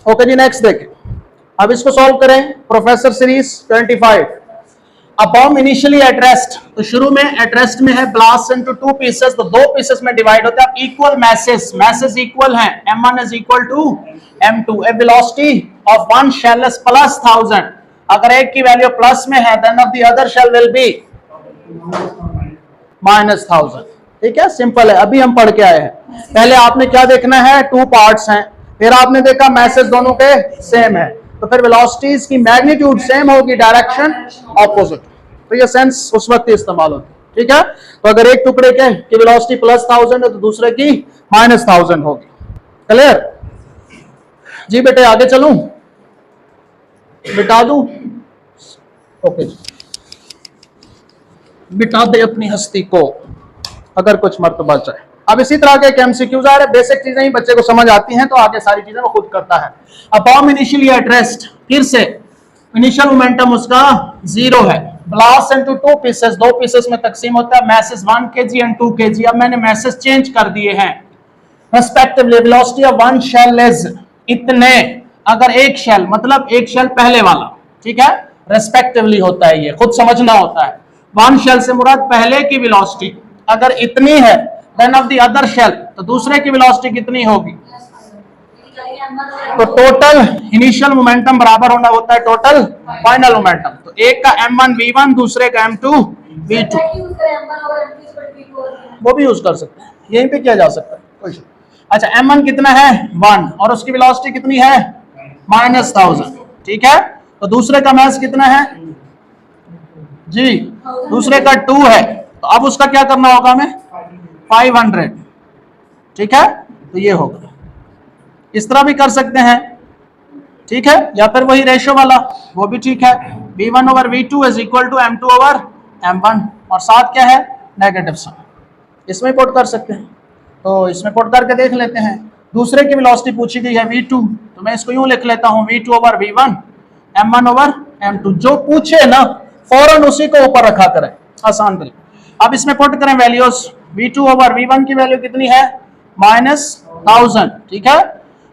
Okay जी, next देखें। अब इसको सॉल्व करें। Professor series 25। A bomb initially at rest, तो शुरू में at rest में है, blast into two pieces, तो दो pieces में डिवाइड होता है। इक्वल masses इक्वल हैं, m1 is equal to m2, a velocity of one shell is plus 1000, अगर एक की वैल्यू प्लस में है then of the other shell will be minus 1000। ठीक है, सिंपल है। अभी हम पढ़ के आए हैं। पहले आपने क्या देखना है, टू पार्ट्स हैं, फिर आपने देखा मैसेज दोनों के सेम है, तो फिर वेलोसिटीज की मैग्नीट्यूड सेम होगी, डायरेक्शन ऑपोजिट। तो ये सेंस उस वक्त ही इस्तेमाल होती है। ठीक है, तो अगर एक टुकड़े के की वेलोसिटी प्लस 1000 है तो दूसरे की माइनस 1000 होगी। क्लियर जी बेटे, आगे चलूं, बिठा दूं? ओके जी, बिठा दे अपनी हस्ती को अगर कुछ मर्तबा चाहे। अब इसी तरह के एमसीक्यूज आ रहे, बेसिक चीजें ही बच्चे को समझ आती हैं तो आगे सारी चीजें वो खुद करता है। अब बॉम्ब इनिशियली एट रेस्ट, फिर से इनिशियल मोमेंटम उसका 0 है, ब्लास्ट इनटू टू पीसेस, दो पीसेस में तकसीम होता है, मैसेज 1 kg एंड 2 kg। अब मैंने मैसेज चेंज कर दिए हैं respectively. Velocity of one shell is इतने, अगर एक शेल मतलब एक शेल पहले वाला, ठीक है, रेस्पेक्टिवली होता है, ये खुद समझना होता है। वन शेल से मुराद पहले की वेलोसिटी अगर इतनी है then of the other shell, तो दूसरे की वेलोसिटी कितनी होगी? तो टोटल इनिशियल मोमेंटम बराबर होना होता है टोटल फाइनल मोमेंटम। तो एक का m1 v1, दूसरे का m2 v2, वो भी यूज कर सकते हैं, यहीं पे किया जा सकता है कोई। अच्छा, m1 कितना है 1 और उसकी वेलोसिटी कितनी है माइनस 1000। ठीक है, तो दूसरे का मास कितना है जी? दूसरे का 2 है, तो अब उसका क्या करना होगा हमें? 500। ठीक है, तो ये होगा। इस तरह भी कर सकते हैं, ठीक है, या फिर वही रेशो वाला, वो भी ठीक है। v1 over v2 is equal to m2 over m1, और साथ क्या है नेगेटिव साइन, इसमें पुट कर सकते हैं। तो इसमें पुट करके देख लेते हैं। दूसरे की वेलोसिटी पूछी गई है v2, तो मैं इसको यूं लिख लेता हूं v2 over v1 m1 over m2। जो पूछे ना फौरन उसी को ऊपर रखा करें, आसान तरीका। अब इसमें पुट करें वैल्यूज। v2 ओवर v1 की वैल्यू कितनी है माइनस 1000, ठीक है,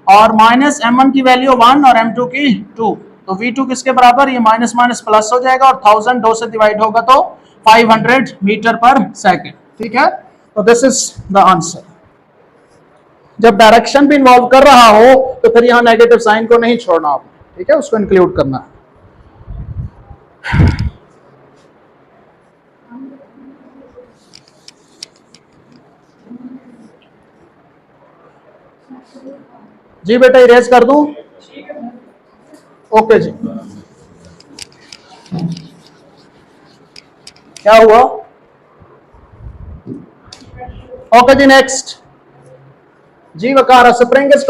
और माइनस m1 की वैल्यू 1 और m2 की 2, तो v2 किसके बराबर? ये माइनस माइनस प्लस हो जाएगा और 1000 2 से डिवाइड होगा तो 500 मीटर पर सेकंड। ठीक है, तो दिस इज द आंसर। जब डायरेक्शन भी इन्वॉल्व कर रहा हो तो फिर यहां नेगेटिव साइन को नहीं छोड़ना आपने, ठीक है, उसको इंक्लूड करना है। जी बेटा, इरेज कर दूं? ओके जी, क्या हुआ? ओके जी, नेक्स्ट। जी Waqar, spring is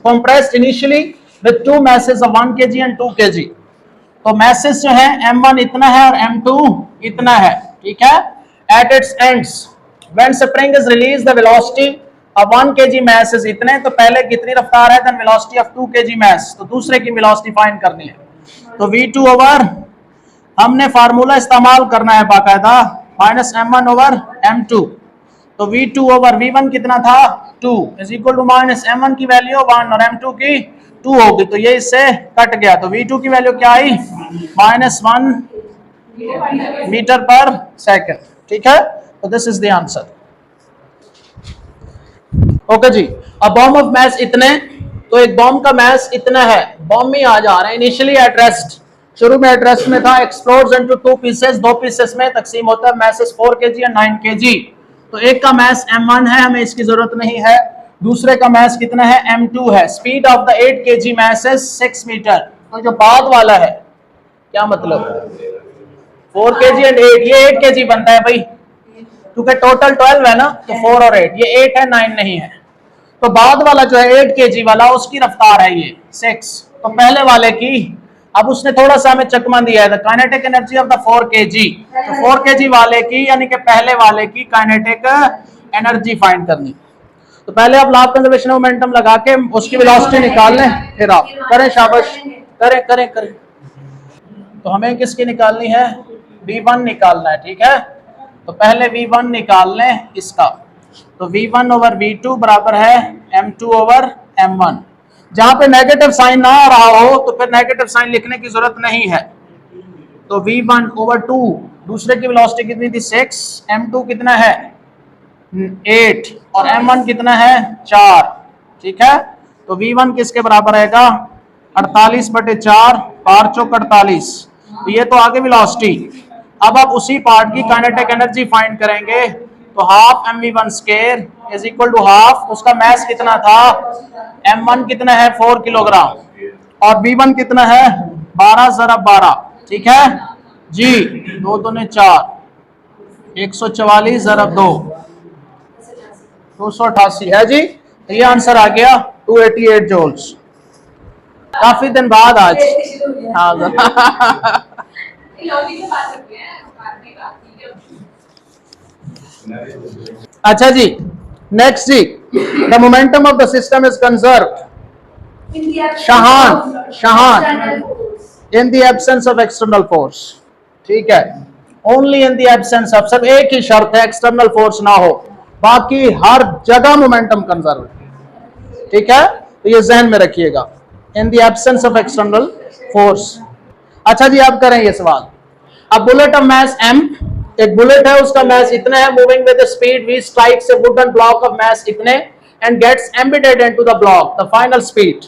compressed initially with two masses of 1 kg and 2 kg। तो मैसेज जो है m1 इतना है और m2 इतना है, ठीक है। At its ends when spring is release the velocity अब 1 kg mass is इतने, तो पहले कितनी रफ्तार है, then velocity of 2 kg mass, तो दूसरे की velocity फाइंड करनी है। तो v2 ओवर हमने फार्मूला इस्तेमाल करना है बाकायदा, माइनस m1 ओवर m2। तो v2 ओवर v1 कितना था 2 is equal to minus m1 की वैल्यू 1 और m2 की 2 होगी, तो ये इससे कट गया। तो v2 की वैल्यू क्या आई माइनस 1 मीटर पर सेकेंड। ठीक है, तो this is the answer. Okay जी, अब बॉम्ब ऑफ मैस इतने, तो एक बॉम्ब का मैस इतना है, बॉम्ब में आ जा रहे हैं इनिशियली एट रेस्ट, शुरू में एट रेस्ट में था, एक्सप्लोड्स इनटू टू पीसेस, दो पीसेस में तकसीम होता है, मैसेस 4 kg और 9 kg। तो एक का मैस m1 है, हमें इसकी जरूरत नहीं है, दूसरे का मैस कितना है m2 है। Speed of the 8 kg masses 6 metre. तो जो बाद वाला है क्या मतलब 4 kg एंड 8, ये 8 kg बनता है भाई, क्योंकि टोटल 12 है ना, तो 4 और 8, ये 8 है 9 नहीं है। तो बाद वाला जो है 8 kg वाला, उसकी रफ्तार है ये 6, तो पहले वाले की, अब उसने थोड़ा सा हमें चकमा दिया है, the kinetic energy of the 4 kg, तो 4 kg वाले की यानी कि पहले वाले की काइनेटिक एनर्जी फाइंड करनी। तो पहले आप law of conservation of momentum लगा के उसकी वेलोसिटी निकाल लें, फिर आप करें, शाबाश, करें करें करें। तो हमें किसकी निकालनी है, v1 निकालना है, ठीक है। तो पहले v1 निकाल लें इसका, तो v1 ओवर v2 बराबर है m2 ओवर m1। जहां पे नेगेटिव साइन ना आ रहा हो तो फिर नेगेटिव साइन लिखने की जरूरत नहीं है। तो v1 ओवर 2, दूसरे की वेलोसिटी कितनी थी 6, m2 कितना है 8 और m1 कितना है 4। ठीक है, तो v1 किसके बराबर आएगा 48/4, 4 चौक 48। तो ये तो आगे वेलोसिटी। अब आप उसी पार्ट की काइनेटिक एनर्जी फाइंड करेंगे, तो half mv1 square is equal to half, उसका मास कितना था m1 कितना है 4 किलोग्राम और v1 कितना है 12 ज़रब 12। ठीक है जी, 2 दूने 4, 144 ज़रब 2, 288 है जी। तो ये आंसर आ गया 288 जूल्स। काफी दिन बाद आज। हाँ अच्छा जी, नेक्स्ट जी, the momentum of the system is conserved शाहान in the absence of external force. ठीक है, only in the absence of, सब एक ही शर्त है एक्सटर्नल फोर्स ना हो, बाकी हर जगह मोमेंटम कंजर्व है। ठीक है, तो ये जहन में रखिएगा, in the absence of external force. अच्छा जी, अब करें ये सवाल। अब बुलेट ऑफ मास m, एक बुलेट है उसका मास इतना है, moving with speed v strikes a wooden block of mass इतने and gets embedded into the block, the final speed.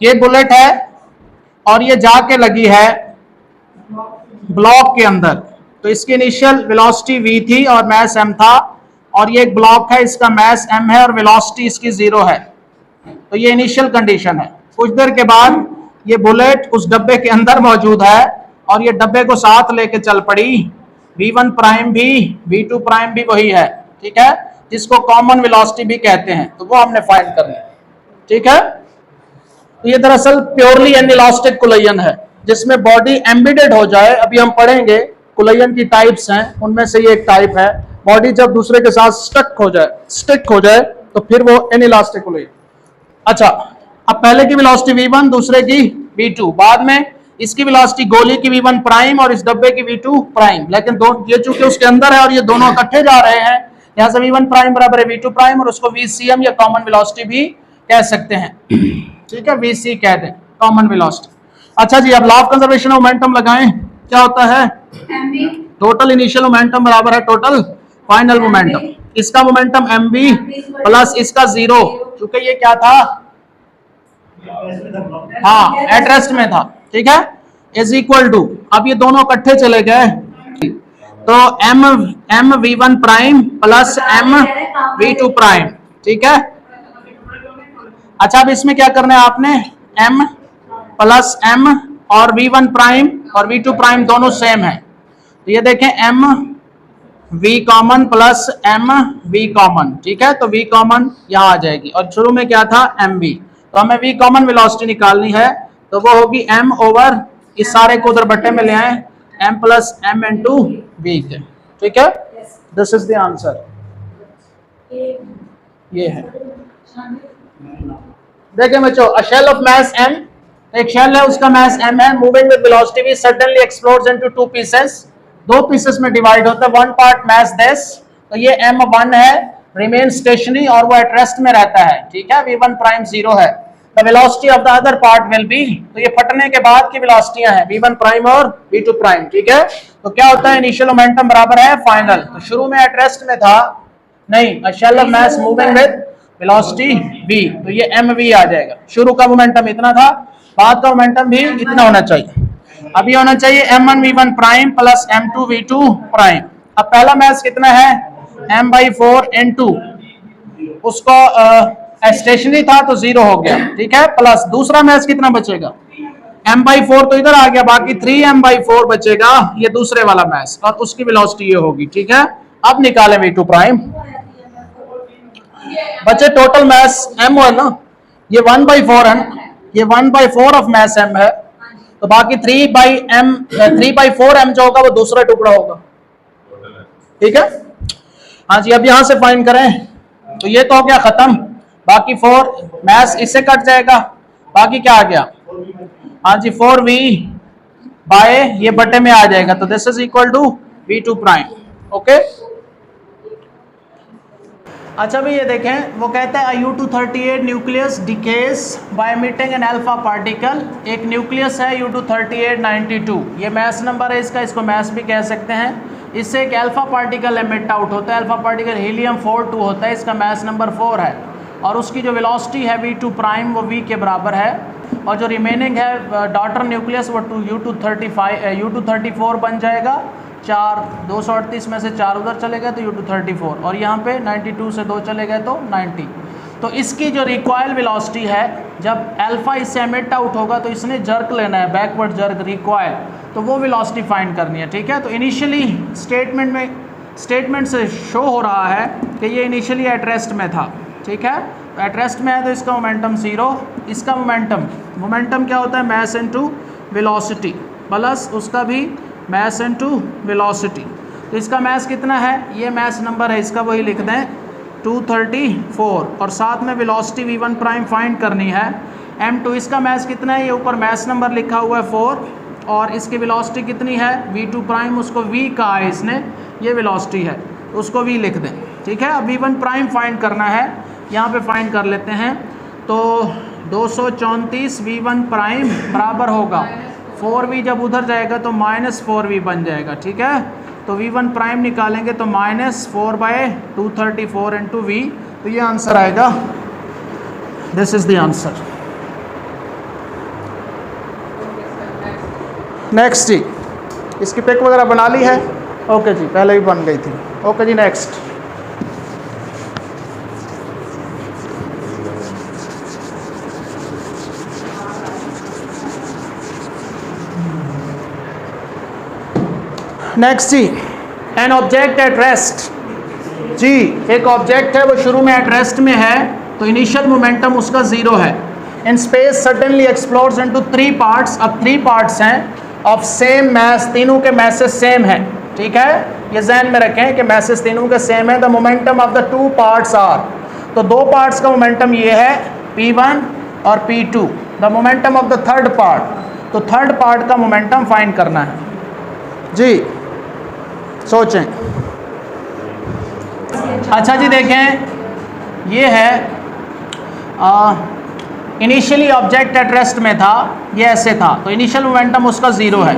ये बुलेट है और ये जाके लगी है ब्लॉक के अंदर, तो इसकी इनिशियल वेलोसिटी v थी और मास m था, और ये एक ब्लॉक है, इसका मास m है और वेलोसिटी इसकी 0 है। तो ये इनिशियल कंडीशन है। कुछ देर के बाद ये बुलेट उस डब्बे के अंदर मौजूद है और ये डब्बे को साथ लेके चल पड़ी, v1 प्राइम भी v2 प्राइम भी वही है। ठीक है, जिसको कॉमन वेलोसिटी भी कहते हैं, तो वो हमने फाइंड करना है। ठीक है, तो ये दरअसल प्योरली एनिलास्टिक कुलयन है जिसमें बॉडी एम्बेडेड हो जाए। अभी हम पढ़ेंगे कुलयन की टाइप्स हैं, उनमें से ये एक टाइप है, बॉडी जब दूसरे के साथ स्टिक हो जाए तो फिर वो एनिलास्टिक कुलयन। अच्छा, अब पहले की वेलोसिटी v1, दूसरे की v2, बाद में इसकी वेलोसिटी गोली की v1 प्राइम और इस डब्बे की v2 प्राइम, लेकिन ये चूंकि उसके अंदर है और ये दोनों इकट्ठे जा रहे हैं, यहाँ से v1 प्राइम बराबर है v2 प्राइम और उसको vcm या कॉमन वेलोसिटी भी कह सकते हैं। ठीक है, vc कह दें कॉमन वेलोसिटी। अच्छा जी, अब law of conservation of momentum लगाएं, क्या होता है टोटल इनिशियल मोमेंटम बराबर है टोटल फाइनल मोमेंटम। इसका मोमेंटम mv प्लस इसका 0, क्योंकि ये क्या था, हाँ एट रेस्ट में था। ठीक है, इज इक्वल टू, अब ये दोनों इकट्ठे चले गए तो m v1 prime plus m v2 prime. ठीक है, अच्छा अब इसमें क्या करना है आपने, m प्लस m और v1 प्राइम और v2 प्राइम दोनों सेम है, तो ये देखें m v common plus m v common. ठीक है, तो v कॉमन यहाँ आ जाएगी और शुरू में क्या था mv, तो हमें v कॉमन वेलोसिटी निकालनी है, तो वो होगी m ओवर, इस सारे को उधर बट्टे में ले आए, m plus m into v के। ठीक है, दिस इज द आंसर। ये है, देखें बच्चों, a shell of mass m, एक शेल है उसका मास m है, moving with velocity v suddenly explodes into 2 pieces, 2 pieces में डिवाइड होता है, 1 पार्ट मास दिस, तो ये m1 है, रिमेन स्टेशनरी और वो एट रेस्ट में रहता है। ठीक है, v1 प्राइम 0 है, the velocity of the other part will be, तो ये फटने के बाद की वेलोसिटियां हैं v1 प्राइम और v2 प्राइम। ठीक है, तो क्या होता है, इनिशियल मोमेंटम बराबर है फाइनल, तो शुरू में एट रेस्ट में था, नहीं, a shell of mass moving with velocity v, तो ये mv आ जाएगा। शुरू का मोमेंटम इतना था, बाद का मोमेंटम भी इतना होना चाहिए। अभी होना चाहिए m1 v1 prime plus m2 v2 prime. अब पहला मास कितना है m/4 n2, उसको स्टेशनरी था तो 0 हो गया। ठीक है, प्लस दूसरा मास कितना बचेगा m/4, तो इधर आ गया, बाकी 3m/4 बचेगा, ये दूसरे वाला मास, और उसकी वेलोसिटी ये होगी। ठीक है, अब निकालें v2 प्राइम, बचे टोटल मास m है ना, ये 1/4 है, ये 1/4 ऑफ मास m है, तो बाकी 3/4 m जो होगा वो दूसरा टुकड़ा होगा। ठीक है, हाँ जी, अब यहां से फाइंड करें, तो ये तो हो गया खत्म, बाकी 4 मास इससे कट जाएगा, बाकी क्या आ गया, हाँ जी 4v बाय ये बटे में आ जाएगा, तो this is equal to v2 prime. Okay, अच्छा भाई ये देखें, वो कहता है U238 nucleus decays by emitting an alpha particle. एक न्यूक्लियस है U23892, ये मैस नंबर है इसका, इसको मैस भी कह सकते हैं। इससे एक अल्फा पार्टिकल एमिट आउट होता है, अल्फा पार्टिकल हीलियम 42 होता है, इसका मैस नंबर 4 है। और उसकी जो वेलोसिटी है V2 प्राइम वो V के बराबर है। और जो रिमेनिंग है डॉटर न्यूक्लियस वो U234 बन जाएगा। 238 में से 4 उधर चले गए तो U234, और यहाँ पे 92 से 2 चले गए तो 90। तो इसकी जो रिकॉयल वेलोसिटी है, जब अल्फा इससे एमिट आउट होगा तो इसने जर्क लेना है, बैकवर्ड जर्क रिकॉयल, तो वो वेलोसिटी फाइंड करनी है। ठीक है, तो इनिशियली स्टेटमेंट से शो हो रहा है कि ये इनिशियली एट रेस्ट में था। ठीक है, तो एट रेस्ट में है तो इसका मोमेंटम 0, इसका मोमेंटम क्या होता है, मैस इनटू वेलोसिटी, प्लस उसका भी मैस इनटू वेलोसिटी। तो इसका मैस कितना है, ये मैस नंबर है इसका, वही लिख दें 234, और साथ में वेलोसिटी v1 प्राइम फाइंड करनी है। m2 इसका मैस कितना है, ये ऊपर मैस नंबर लिखा हुआ है 4, और इसकी वेलोसिटी कितनी है v2 प्राइम, उसको v कहा है इसने, ये वेलोसिटी है तो उसको v लिख दें। ठीक है, अब v1 प्राइम फाइंड करना है, यहाँ पे फाइंड कर लेते हैं। तो 234 v1 प्राइम बराबर होगा 4v, जब उधर जाएगा तो -4v बन जाएगा। ठीक है, तो v1 प्राइम निकालेंगे तो -4/234 इंटू v, तो ये आंसर आएगा। This is the answer. Next जी, इसकी पिक वगैरह बना ली है? ओके जी, पहले भी बन गई थी। ओके जी, नेक्स्ट। नेक्स्ट जी, एन ऑब्जेक्ट एट रेस्ट। जी, एक ऑब्जेक्ट है वो शुरू में एट रेस्ट में है, तो इनिशियल मोमेंटम उसका 0 है। In space suddenly explodes into 3 parts. अब 3 पार्ट्स हैं ऑफ सेम मैस, तीनों के मैसेज सेम है। ठीक है, ये ज़हन में रखें कि मैसेज तीनों के सेम है। The momentum of the 2 parts are, तो 2 पार्ट्स का मोमेंटम ये है P1 और P2। The momentum of the third part, तो थर्ड पार्ट का मोमेंटम फाइंड करना है। जी सोचें। अच्छा जी देखें, ये है इनिशियली ऑब्जेक्ट एट रेस्ट में था, ये ऐसे था, तो इनिशियल मोमेंटम उसका 0 है।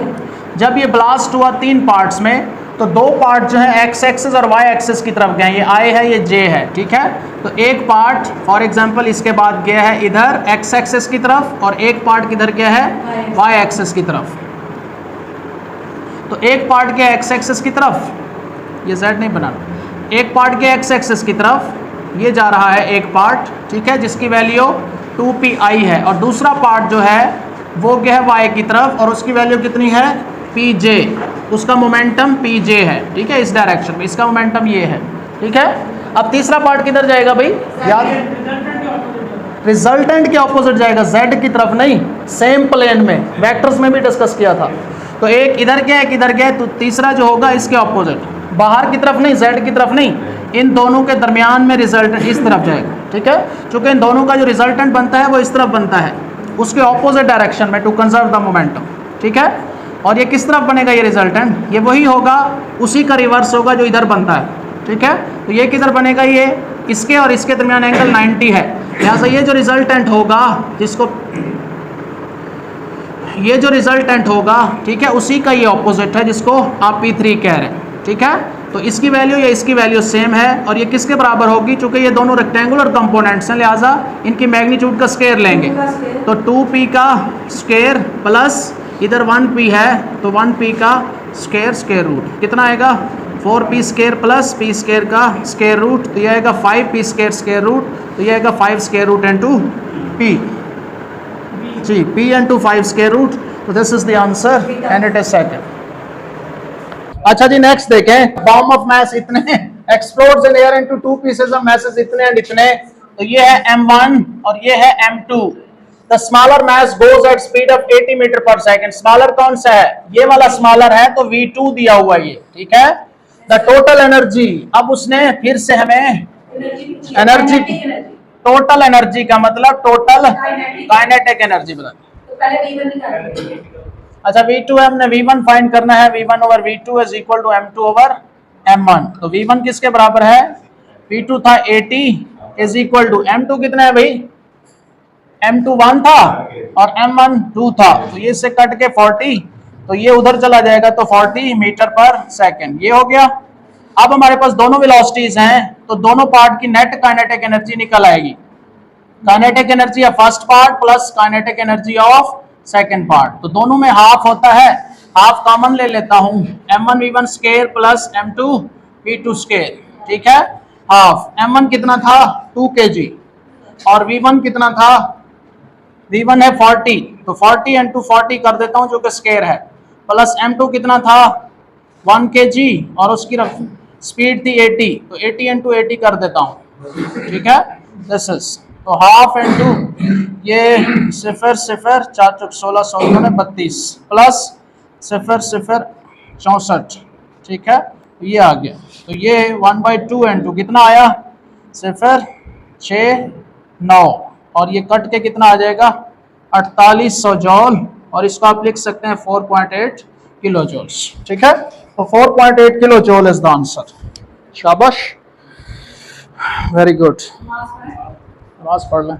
जब ये ब्लास्ट हुआ 3 पार्ट्स में, तो 2 पार्ट जो है एक्स एक्सिस और वाई एक्सिस की तरफ गए, ये I है ये J है। ठीक है, तो एक पार्ट फॉर एग्जांपल इसके बाद गया है इधर एक्स एक्सिस की तरफ, और एक पार्ट किधर गया है वाई एक्सिस की तरफ। तो एक पार्ट के एक्स एक्सिस की तरफ, ये Z नहीं बनाना, एक पार्ट के एक्स एक्सिस की तरफ ये जा रहा है एक पार्ट, ठीक है, जिसकी वैल्यू 2pi है, और दूसरा पार्ट जो है वो गया है y की तरफ, और उसकी वैल्यू कितनी है pj, उसका मोमेंटम pj है। ठीक है, इस डायरेक्शन में इसका मोमेंटम ये है। ठीक है, अब तीसरा पार्ट किधर जाएगा भाई, याद, रिजल्टेंट के ऑपोजिट जाएगा, z की तरफ नहीं, सेम प्लेन में, वेक्टर्स में भी डिस्कस किया था। तो एक इधर गया एक इधर गया, तो तीसरा जो होगा इसके ऑपोजिट, बाहर की तरफ नहीं, z की तरफ नहीं, इन दोनों के दरमियान में रिजल्टेंट इस तरफ जाएगा। ठीक है, चूंकि इन दोनों का जो रिजल्टेंट बनता है वो इस तरफ बनता है, उसके ऑपोजिट डायरेक्शन में, टू कंजर्व द मोमेंटम। ठीक है, और ये किस तरफ बनेगा ये रिजल्टेंट, ये वही होगा, उसी का रिवर्स होगा जो इधर बनता है। ठीक है, तो ये किधर बनेगा, ये इसके और इसके दरमियान एंगल 90 है, लिहाजा ये जो रिजल्टेंट होगा, जिसको ये जो रिजल्टेंट होगा, ठीक है, उसी का ये ऑपोजिट है जिसको आप P3 कह रहे हैं। ठीक है, तो इसकी वैल्यू या इसकी वैल्यू सेम है, और ये किसके बराबर होगी, चूंकि ये दोनों रेक्टेंगुलर कंपोनेंट्स हैं, लिहाजा इनकी मैग्नीट्यूड का स्क्वायर लेंगे, तो 2p का स्क्वायर प्लस इधर 1p है तो 1p का स्क्वायर, स्क्वायर रूट कितना आएगा 4p square plus p square का स्क्वायर रूट, तो ये आएगा 5p स्क्वायर स्क्वायर रूट, तो ये आएगा 5 स्क्वायर रूट इंटू p। जी, p इंटू 5 स्क्वायर रूट, तो this is the answer and it is second. अच्छा जी, नेक्स्ट देखें, बॉम्ब ऑफ मैस इतने explodes in air into 2 pieces of masses इतने एंड इतने, तो ये है m1 और ये है m2। द smaller mass goes at speed of 80 metre per second. Smaller कौन सा है, ये वाला स्मॉलर है, तो v2 दिया हुआ ये। ठीक है, द टोटल एनर्जी, अब उसने फिर से हमें एनर्जी, टोटल एनर्जी का मतलब टोटल काइनेटिक एनर्जी बता। अच्छा, V2 है, हमने V1 फाइंड करना है, V1 over V2 is equal to M2 over M1। तो V1 किसके बराबर है, P2 था 80 इज इक्वल टू M2 कितना है भाई, M2 1 था और M1 2 था, तो ये से कट के 40, तो ये उधर चला जाएगा, तो 40 मीटर पर सेकंड, ये हो गया। अब हमारे पास दोनों वेलोसिटीज हैं, तो दोनों पार्ट की नेट काइनेटिक एनर्जी निकल आएगी। Kinetic energy of first part plus kinetic energy of second part, तो दोनों में हाफ होता है, हाफ कॉमन ले लेता हूं, m1v1 square plus m2v2 square, ठीक है, हाफ। m1 कितना था 2 kg और v1 कितना था, v1 है 40, तो 40 इंटू 40 कर देता हूं जो कि स्क्वायर है, प्लस m2 कितना था 1 kg और उसकी स्पीड थी 80, तो 80 इंटू 80 कर देता हूं, ठीक है, दिस इज, तो हाफ इंटू ये 0 0 4 चौक 16 16 32 प्लस 0 0 64, ठीक है, तो ये आ गया, तो ये 1/2 इंटू कितना आया 0 6 9 और ये कट के कितना आ जाएगा 4800 जॉल, और इसको आप लिख सकते हैं 4.8 किलो जॉल्स, ठीक है, तो 4.8 किलो जॉल इज द आंसर। शाबाश, वेरी गुड, नमाज पढ़ लें।